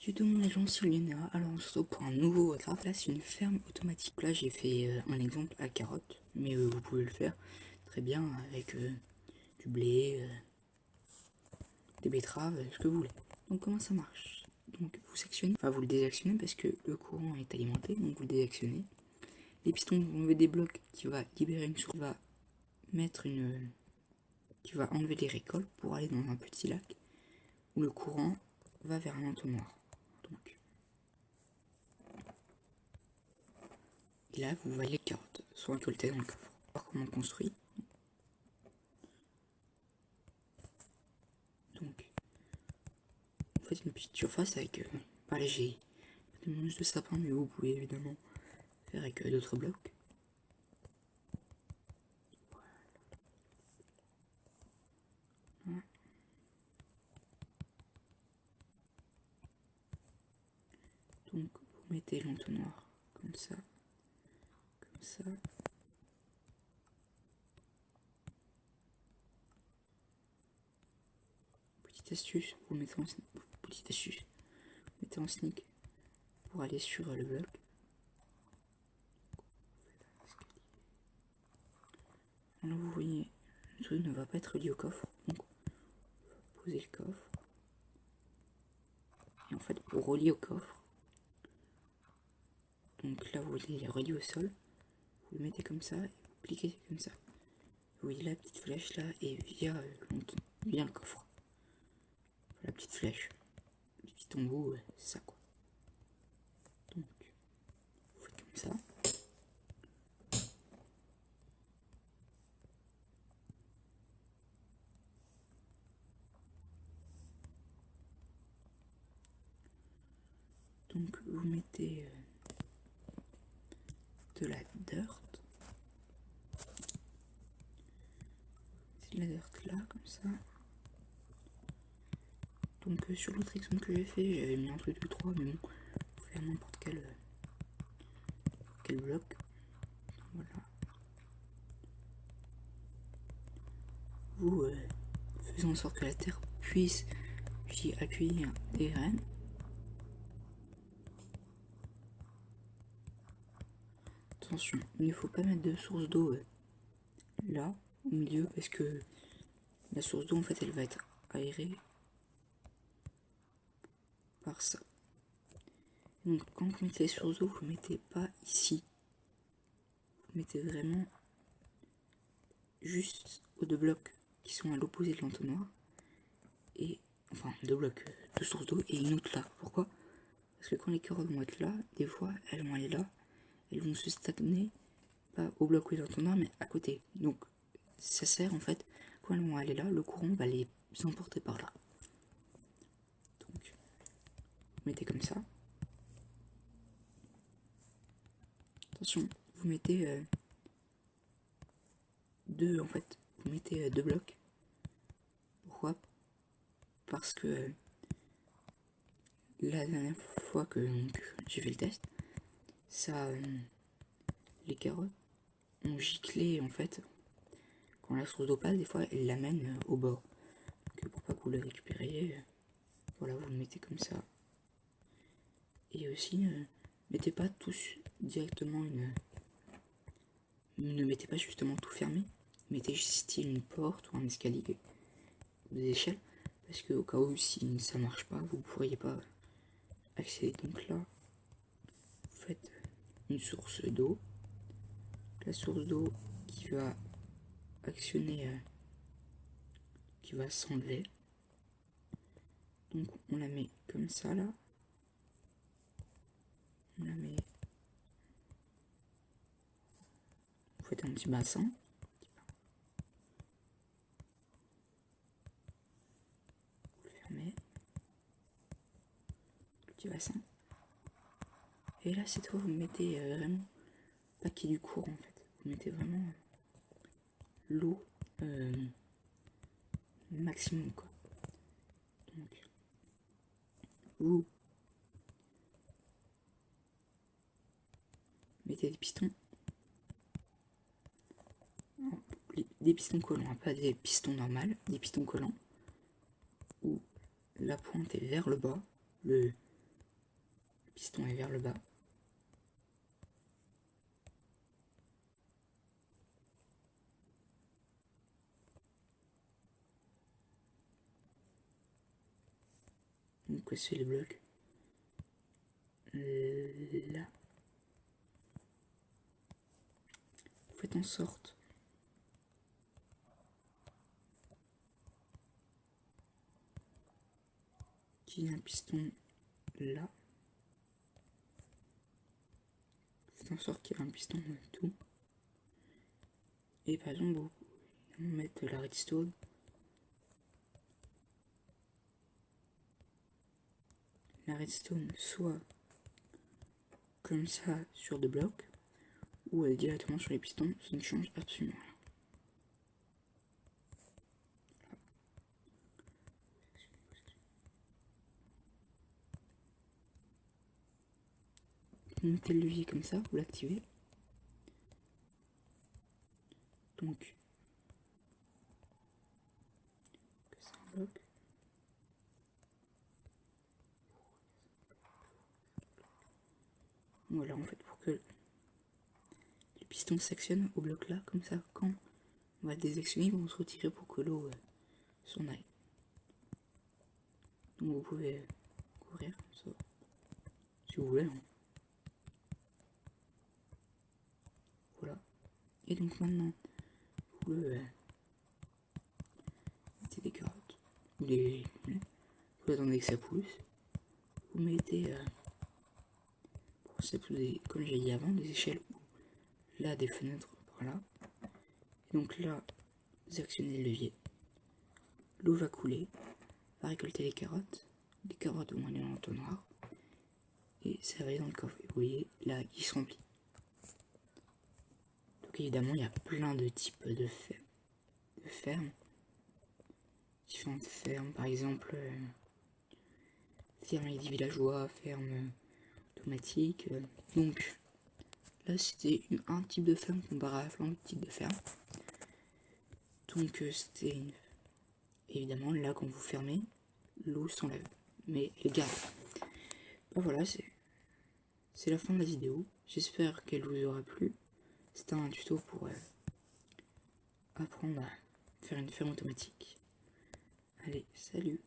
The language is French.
Du tout mon agent Lionera, alors on se retrouve pour un nouveau draft. Là c'est une ferme automatique. Là j'ai fait un exemple à carottes, mais vous pouvez le faire très bien avec du blé, des betteraves, ce que vous voulez. Donc comment ça marche? Donc vous sectionnez, enfin vous le désactionnez parce que le courant est alimenté, donc vous le désactionnez. Les pistons vont enlever des blocs qui va libérer une source, va mettre une, qui va enlever les récoltes pour aller dans un petit lac où le courant va vers un entonnoir. Donc et là, vous voyez les carottes sont récoltées dans le coffre. On va voir comment on construit. Donc, vous faites une petite surface avec, pas léger, des manches de sapin, mais vous pouvez évidemment faire avec d'autres blocs. Voilà. Donc, vous mettez l'entonnoir comme ça, comme ça. Petite astuce, vous mettez en petite astuce, vous mettez en sneak pour aller sur le bloc. Alors vous voyez, le truc ne va pas être lié au coffre, donc vous posez le coffre. Et en fait, pour relier au coffre, donc là vous les reliez au sol, vous le mettez comme ça et vous cliquez comme ça. Vous voyez la petite flèche là et via le coffre. La petite flèche, le petit tombeau, c'est ça quoi. Donc vous faites comme ça. Donc vous mettez de la dirt. C'est de la dirt là comme ça. Donc sur l'autre exemple que j'ai fait, j'avais mis un truc de 3, mais bon, vous pouvez faire n'importe quel bloc. Voilà. Vous faisez en sorte que la terre puisse accueillir des graines. Attention, il ne faut pas mettre de source d'eau là, au milieu, parce que la source d'eau en fait elle va être aérée par ça. Donc quand vous mettez les sources d'eau, vous ne mettez pas ici. Vous mettez vraiment juste aux deux blocs qui sont à l'opposé de l'entonnoir. Et enfin deux blocs, deux sources d'eau et une autre là. Pourquoi? Parce que quand les carottes vont être là, des fois elles vont aller là, elles vont se stagner, pas au bloc où est l'entonnoir, mais à côté. Donc ça sert en fait, quand elles vont aller là, le courant va les emporter par là. Donc vous mettez comme ça. Attention, vous mettez deux en fait, vous mettez deux blocs. Pourquoi? Parce que la dernière fois que j'ai fait le test, ça, les carottes ont giclé en fait. Quand la source d'eau passe, des fois elle l'amène au bord. Donc pour pas que vous le récupériez, voilà, vous le mettez comme ça. Et aussi, mettez pas tous directement ne mettez pas justement tout fermé. Mettez style une porte ou un escalier ou des échelles. Parce que au cas où si ça marche pas, vous pourriez pas accéder. Donc là, vous faites une source d'eau. La source d'eau qui va actionner, qui va s'enlever. Donc on la met comme ça là. On la met. Vous faites un petit bassin. Vous le fermez. Petit bassin. Et là cette fois vous mettez vraiment pas qu'il y ait du courant en fait. Vous mettez vraiment l'eau maximum quoi. Donc vous mettez des pistons. Des pistons collants, pas des pistons normaux, des pistons collants où la pointe est vers le bas, piston est vers le bas. Donc c'est les blocs. Là. Faites en sorte qu'il y ait un piston là. Faites en sorte qu'il y ait un piston de tout. Et par exemple, vous mettre la redstone. La redstone soit comme ça sur deux blocs, ou directement sur les pistons, ça ne change absolument rien. Vous montez le levier comme ça, vous l'activez. Donc, c'est un bloc. Voilà, en fait, pour que les pistons s'actionnent au bloc là, comme ça, quand on va le désactionner, ils vont se retirer pour que l'eau s'en aille. Donc vous pouvez courir comme ça, si vous voulez. Hein. Voilà. Et donc maintenant, vous mettez des carottes, vous attendez que ça pousse, vous mettez, comme j'ai dit avant, des échelles, là des fenêtres par là. Et donc là, vous actionnez le levier, l'eau va couler, va récolter les carottes vont aller dans l'entonnoir, et ça va aller dans le coffre. Et vous voyez, là, il se remplit. Donc évidemment, il y a plein de types de fermes. Différentes fermes, par exemple, ferme avec des villageois, ferme automatique. Donc là, c'était un type de ferme comparé à plein d'autres types de fermes. Donc c'était évidemment là quand vous fermez, l'eau s'enlève, mais elle garde. Ben voilà, c'est la fin de la vidéo. J'espère qu'elle vous aura plu. C'était un tuto pour apprendre à faire une ferme automatique. Allez, salut!